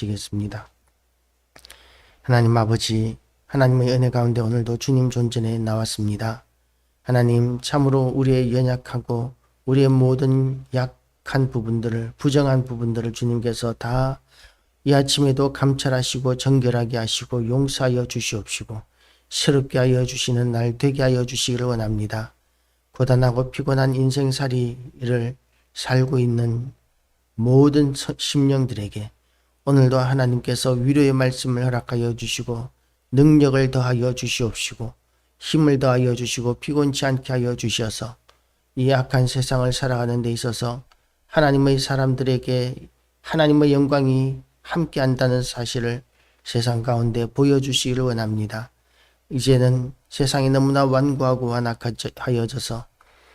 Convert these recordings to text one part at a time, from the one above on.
마치겠습니다. 하나님 아버지, 하나님의 은혜 가운데 오늘도 주님 존전에 나왔습니다. 하나님, 참으로 우리의 연약하고 우리의 모든 약한 부분들을, 부정한 부분들을 주님께서 다 이 아침에도 감찰하시고 정결하게 하시고 용서하여 주시옵시고 새롭게 하여 주시는 날 되게 하여 주시기를 원합니다. 고단하고 피곤한 인생살이를 살고 있는 모든 심령들에게 오늘도 하나님께서 위로의 말씀을 허락하여 주시고 능력을 더하여 주시옵시고 힘을 더하여 주시고 피곤치 않게 하여 주셔서 이 악한 세상을 살아가는 데 있어서 하나님의 사람들에게 하나님의 영광이 함께한다는 사실을 세상 가운데 보여주시기를 원합니다. 이제는 세상이 너무나 완고하고 완악하여져서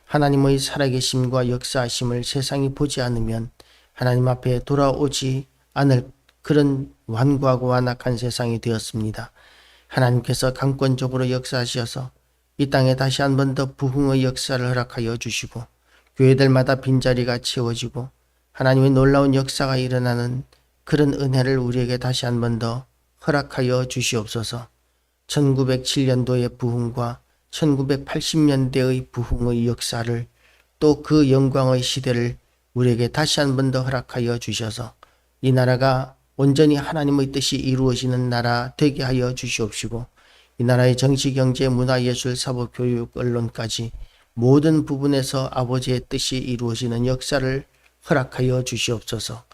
하나님의 살아계심과 역사하심을 세상이 보지 않으면 하나님 앞에 돌아오지 않을 그런 완고하고 완악한 세상이 되었습니다. 하나님께서 강권적으로 역사하셔서 이 땅에 다시 한 번 더 부흥의 역사를 허락하여 주시고 교회들마다 빈자리가 채워지고 하나님의 놀라운 역사가 일어나는 그런 은혜를 우리에게 다시 한 번 더 허락하여 주시옵소서. 1907년도의 부흥과 1980년대의 부흥의 역사를 또 그 영광의 시대를 우리에게 다시 한 번 더 허락하여 주셔서 이 나라가 온전히 하나님의 뜻이 이루어지는 나라 되게 하여 주시옵시고 이 나라의 정치, 경제, 문화, 예술, 사법, 교육, 언론까지 모든 부분에서 아버지의 뜻이 이루어지는 역사를 허락하여 주시옵소서.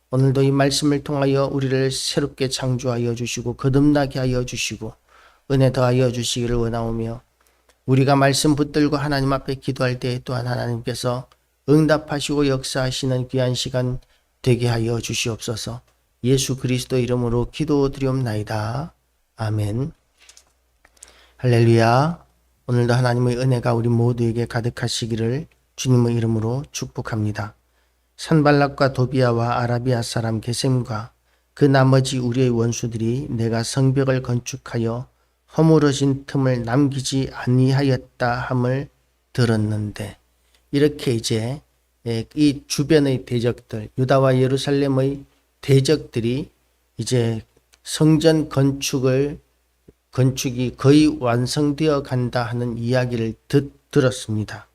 오늘도 이 말씀을 통하여 우리를 새롭게 창조하여 주시고 거듭나게 하여 주시고 은혜 더하여 주시기를 원하오며 우리가 말씀 붙들고 하나님 앞에 기도할 때 또한 하나님께서 응답하시고 역사하시는 귀한 시간 되게 하여 주시옵소서. 예수 그리스도 이름으로 기도드리옵나이다. 아멘. 할렐루야. 오늘도 하나님의 은혜가 우리 모두에게 가득하시기를 주님의 이름으로 축복합니다. 산발락과 도비아와 아라비아 사람 게셈과 그 나머지 우리의 원수들이 내가 성벽을 건축하여 허물어진 틈을 남기지 아니하였다 함을 들었는데, 이렇게 이제 이 주변의 대적들, 유다와 예루살렘의 대적들이 이제 성전 건축이 거의 완성되어 간다 하는 이야기를 들었습니다.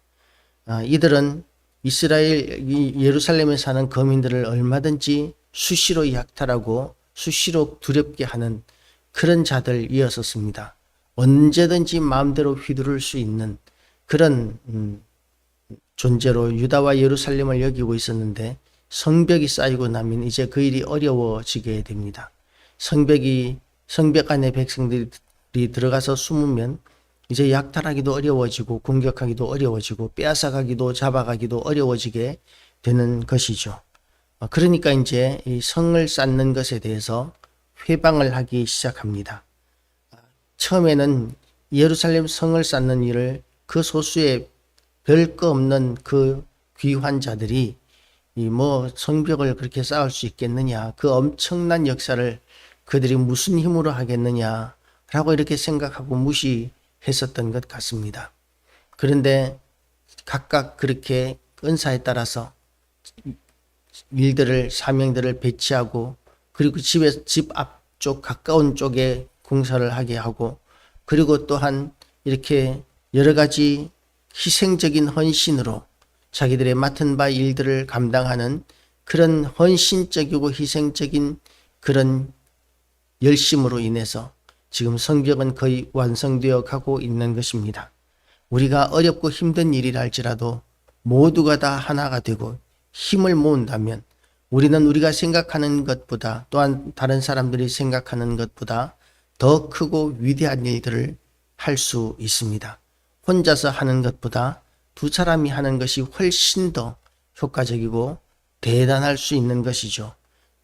이들은 이스라엘 예루살렘에 사는 거민들을 얼마든지 수시로 약탈하고 수시로 두렵게 하는 그런 자들이었었습니다. 언제든지 마음대로 휘두를 수 있는 그런 존재로 유다와 예루살렘을 여기고 있었는데 성벽이 쌓이고 나면 이제 그 일이 어려워지게 됩니다. 성벽 안에 백성들이 들어가서 숨으면 이제 약탈하기도 어려워지고 공격하기도 어려워지고 빼앗아가기도 잡아가기도 어려워지게 되는 것이죠. 그러니까 이제 이 성을 쌓는 것에 대해서 회방을 하기 시작합니다. 처음에는 예루살렘 성을 쌓는 일을 그 소수의 별거 없는 그 귀환 자들이 성벽을 그렇게 쌓을 수 있겠느냐, 그 엄청난 역사를 그들이 무슨 힘으로 하겠느냐라고 이렇게 생각하고 무시했었던 것 같습니다. 그런데 각각 그렇게 은사에 따라서 사명들을 배치하고 그리고 집 앞쪽 가까운 쪽에 공사를 하게 하고 그리고 또한 이렇게 여러 가지 희생적인 헌신으로 자기들의 맡은 바 일들을 감당하는 그런 헌신적이고 희생적인 그런 열심으로 인해서 지금 성벽은 거의 완성되어 가고 있는 것입니다. 우리가 어렵고 힘든 일이라 할지라도 모두가 다 하나가 되고 힘을 모은다면 우리는 우리가 생각하는 것보다 또한 다른 사람들이 생각하는 것보다 더 크고 위대한 일들을 할 수 있습니다. 혼자서 하는 것보다 두 사람이 하는 것이 훨씬 더 효과적이고 대단할 수 있는 것이죠.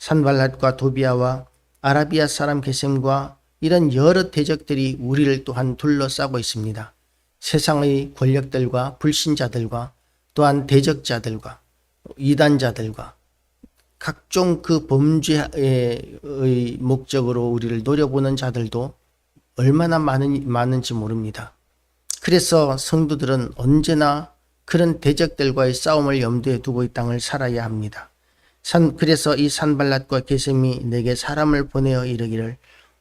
산발랏과 도비아와 아라비아 사람 게셈과 이런 여러 대적들이 우리를 또한 둘러싸고 있습니다. 세상의 권력들과 불신자들과 또한 대적자들과 이단자들과 각종 그 범죄의 목적으로 우리를 노려보는 자들도 얼마나 많은지 모릅니다. 그래서 성도들은 언제나 그런 대적들과의 싸움을 염두에 두고 이 땅을 살아야 합니다. 그래서 이 산발랏과 게셈이 내게 사람을 보내어 이르기를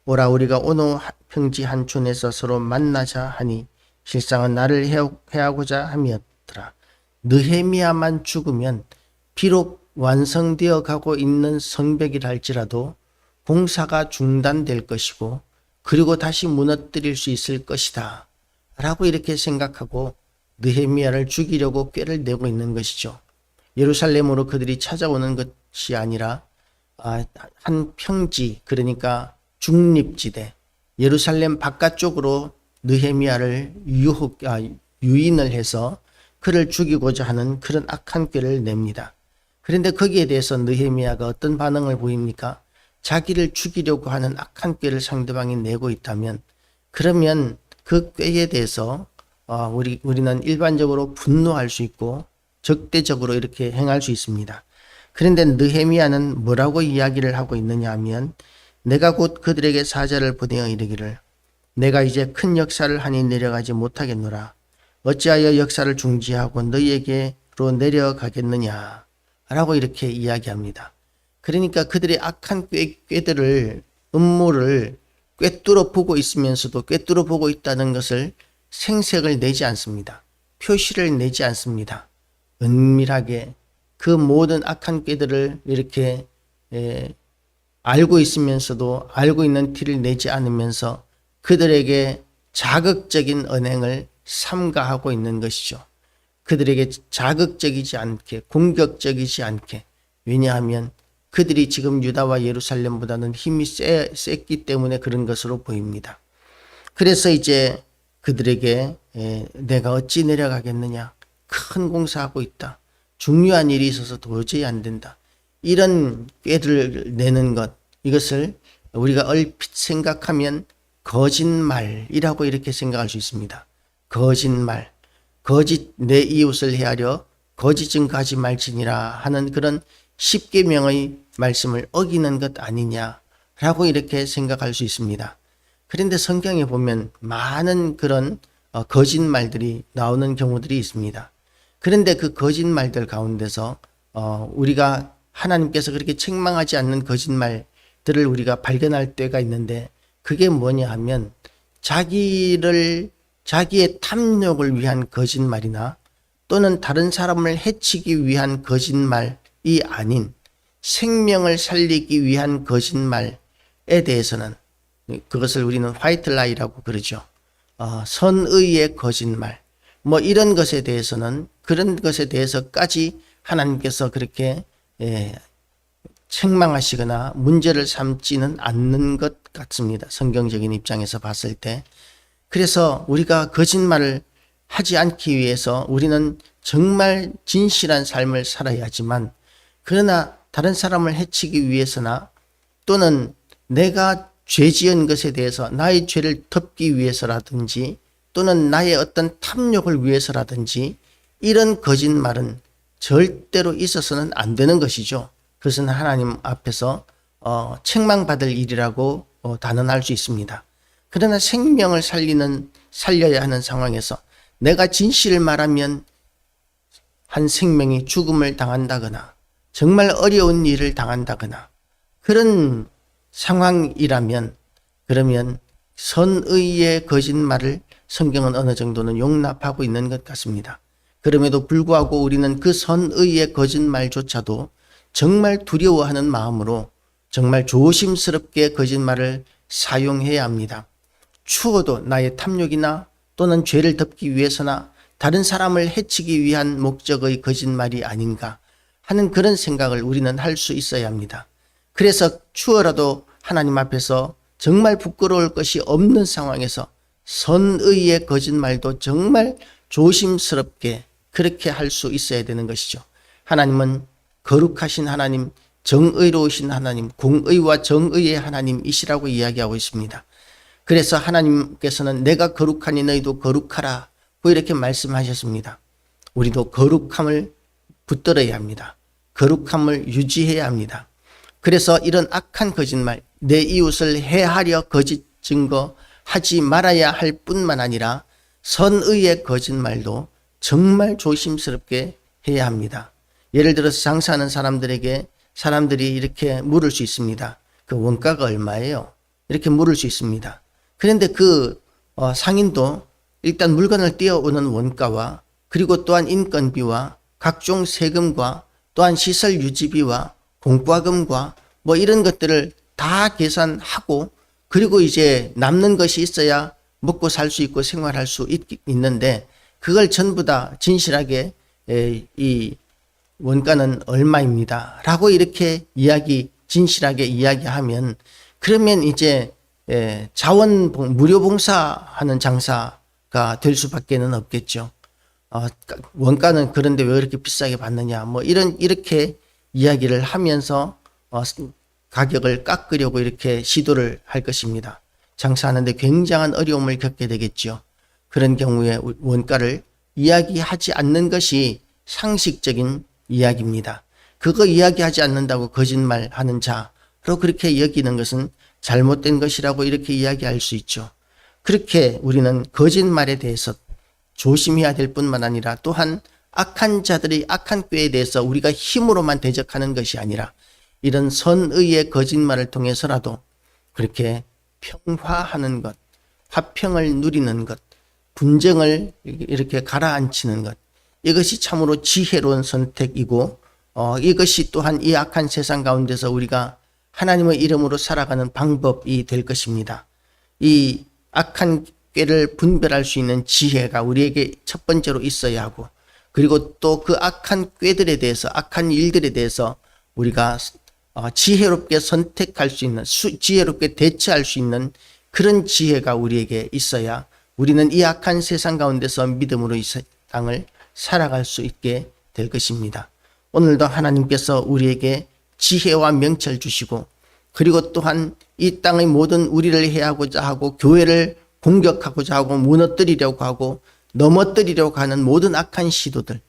오라 우리가 오노 평지 한 촌에서 서로 만나자 하니 실상은 나를 해하고자 함이었더라. 느헤미야만 죽으면 비록 완성되어 가고 있는 성벽이라 할지라도 공사가 중단될 것이고 그리고 다시 무너뜨릴 수 있을 것이다 라고 이렇게 생각하고 느헤미야를 죽이려고 꾀를 내고 있는 것이죠. 예루살렘으로 그들이 찾아오는 것이 아니라 한 평지, 그러니까 중립지대, 예루살렘 바깥쪽으로 느헤미야를 유인을 해서 그를 죽이고자 하는 그런 악한 꾀를 냅니다. 그런데 거기에 대해서 느헤미야가 어떤 반응을 보입니까? 자기를 죽이려고 하는 악한 꾀를 상대방이 내고 있다면 그러면 그 꾀에 대해서 우리는 일반적으로 분노할 수 있고 적대적으로 이렇게 행할 수 있습니다. 그런데 느헤미야는 뭐라고 이야기를 하고 있느냐 하면 내가 곧 그들에게 사자를 보내어 이르기를 내가 이제 큰 역사를 하니 내려가지 못하겠노라. 어찌하여 역사를 중지하고 너희에게로 내려가겠느냐 라고 이렇게 이야기합니다. 그러니까 그들의 악한 꾀들을 음모를 꿰뚫어 보고 있으면서도 꿰뚫어 보고 있다는 것을 생색을 내지 않습니다. 표시를 내지 않습니다. 은밀하게 그 모든 악한 꾀들을 이렇게 알고 있으면서도 알고 있는 티를 내지 않으면서 그들에게 자극적인 언행을 삼가하고 있는 것이죠. 그들에게 자극적이지 않게 공격적이지 않게. 왜냐하면 그들이 지금 유다와 예루살렘보다는 힘이 셌기 때문에 그런 것으로 보입니다. 그래서 이제 그들에게 내가 어찌 내려가겠느냐. 큰 공사하고 있다. 중요한 일이 있어서 도저히 안 된다. 이런 꾀를 내는 것, 이것을 우리가 얼핏 생각하면 거짓말이라고 이렇게 생각할 수 있습니다. 거짓말, 거짓 내 이웃을 헤아려 거짓 증거하지 말지니라 하는 그런 십계명의 말씀을 어기는 것 아니냐라고 이렇게 생각할 수 있습니다. 그런데 성경에 보면 많은 그런 거짓말들이 나오는 경우들이 있습니다. 그런데 그 거짓말들 가운데서 우리가 하나님께서 그렇게 책망하지 않는 거짓말들을 우리가 발견할 때가 있는데 그게 뭐냐 하면 자기의 탐욕을 위한 거짓말이나 또는 다른 사람을 해치기 위한 거짓말이 아닌 생명을 살리기 위한 거짓말에 대해서는 그것을 우리는 화이트 라이라고 그러죠. 선의의 거짓말 뭐 이런 것에 대해서는 그런 것에 대해서까지 하나님께서 그렇게 책망하시거나 문제를 삼지는 않는 것 같습니다. 성경적인 입장에서 봤을 때. 그래서 우리가 거짓말을 하지 않기 위해서 우리는 정말 진실한 삶을 살아야 하지만 그러나 다른 사람을 해치기 위해서나 또는 내가 죄 지은 것에 대해서 나의 죄를 덮기 위해서라든지 또는 나의 어떤 탐욕을 위해서라든지 이런 거짓말은 절대로 있어서는 안 되는 것이죠. 그것은 하나님 앞에서 책망받을 일이라고 단언할 수 있습니다. 그러나 생명을 살려야 하는 상황에서 내가 진실을 말하면 한 생명이 죽음을 당한다거나 정말 어려운 일을 당한다거나 그런 상황이라면 그러면 선의의 거짓말을 성경은 어느 정도는 용납하고 있는 것 같습니다. 그럼에도 불구하고 우리는 그 선의의 거짓말조차도 정말 두려워하는 마음으로 정말 조심스럽게 거짓말을 사용해야 합니다. 추워도 나의 탐욕이나 또는 죄를 덮기 위해서나 다른 사람을 해치기 위한 목적의 거짓말이 아닌가 하는 그런 생각을 우리는 할 수 있어야 합니다. 그래서 추워라도 하나님 앞에서 정말 부끄러울 것이 없는 상황에서 선의의 거짓말도 정말 조심스럽게 그렇게 할 수 있어야 되는 것이죠. 하나님은 거룩하신 하나님, 정의로우신 하나님, 공의와 정의의 하나님이시라고 이야기하고 있습니다. 그래서 하나님께서는 내가 거룩하니 너희도 거룩하라 이렇게 말씀하셨습니다. 우리도 거룩함을 붙들어야 합니다. 거룩함을 유지해야 합니다. 그래서 이런 악한 거짓말, 내 이웃을 해하려 거짓 증거하지 말아야 할 뿐만 아니라 선의의 거짓말도 정말 조심스럽게 해야 합니다. 예를 들어서 장사하는 사람들에게 사람들이 이렇게 물을 수 있습니다. 그 원가가 얼마예요? 이렇게 물을 수 있습니다. 그런데 그 상인도 일단 물건을 띄어오는 원가와 그리고 또한 인건비와 각종 세금과 또한 시설 유지비와 공과금과 뭐 이런 것들을 다 계산하고 그리고 이제 남는 것이 있어야 먹고 살 수 있고 생활할 수 있는데 그걸 전부 다 진실하게 이 원가는 얼마입니다 라고 이렇게 진실하게 이야기하면 그러면 이제 무료 봉사하는 장사가 될 수밖에는 없겠죠. 원가는 그런데 왜 이렇게 비싸게 받느냐 뭐 이렇게 이야기를 하면서 가격을 깎으려고 이렇게 시도를 할 것입니다. 장사하는데 굉장한 어려움을 겪게 되겠죠. 그런 경우에 원가를 이야기하지 않는 것이 상식적인 이야기입니다. 그거 이야기하지 않는다고 거짓말하는 자로 그렇게 여기는 것은 잘못된 것이라고 이렇게 이야기할 수 있죠. 그렇게 우리는 거짓말에 대해서 조심해야 될 뿐만 아니라 또한 악한 자들의 악한 꾀에 대해서 우리가 힘으로만 대적하는 것이 아니라 이런 선의의 거짓말을 통해서라도 그렇게 평화하는 것, 화평을 누리는 것, 분쟁을 이렇게 가라앉히는 것, 이것이 참으로 지혜로운 선택이고 이것이 또한 이 악한 세상 가운데서 우리가 하나님의 이름으로 살아가는 방법이 될 것입니다. 이 악한 꾀를 분별할 수 있는 지혜가 우리에게 첫 번째로 있어야 하고 그리고 또 그 악한 꾀들에 대해서 악한 일들에 대해서 우리가 지혜롭게 선택할 수 있는 지혜롭게 대처할 수 있는 그런 지혜가 우리에게 있어야 우리는 이 악한 세상 가운데서 믿음으로 이 세상을 살아갈 수 있게 될 것입니다. 오늘도 하나님께서 우리에게 지혜와 명철 주시고 그리고 또한 이 땅의 모든 우리를 해하고자 하고 교회를 공격하고자 하고 무너뜨리려고 하고 넘어뜨리려고 하는 모든 악한 시도들,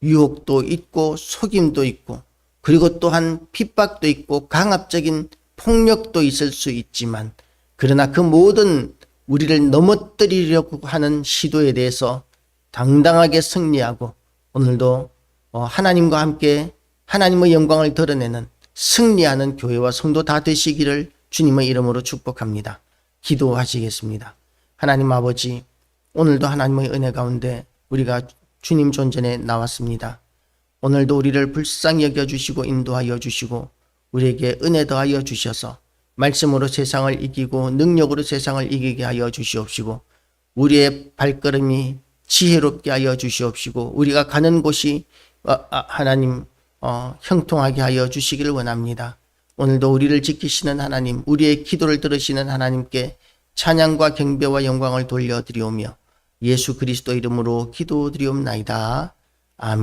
유혹도 있고 속임도 있고 그리고 또한 핍박도 있고 강압적인 폭력도 있을 수 있지만 그러나 그 모든 우리를 넘어뜨리려고 하는 시도에 대해서 당당하게 승리하고 오늘도 하나님과 함께 하나님의 영광을 드러내는 승리하는 교회와 성도 다 되시기를 주님의 이름으로 축복합니다. 기도하시겠습니다. 하나님 아버지, 오늘도 하나님의 은혜 가운데 우리가 주님 존전에 나왔습니다. 오늘도 우리를 불쌍히 여겨주시고 인도하여 주시고 우리에게 은혜 더하여 주셔서 말씀으로 세상을 이기고 능력으로 세상을 이기게 하여 주시옵시고 우리의 발걸음이 지혜롭게 하여 주시옵시고 우리가 가는 곳이 하나님 형통하게 하여 주시기를 원합니다. 오늘도 우리를 지키시는 하나님, 우리의 기도를 들으시는 하나님께 찬양과 경배와 영광을 돌려드리오며 예수 그리스도 이름으로 기도드리옵나이다. 아멘.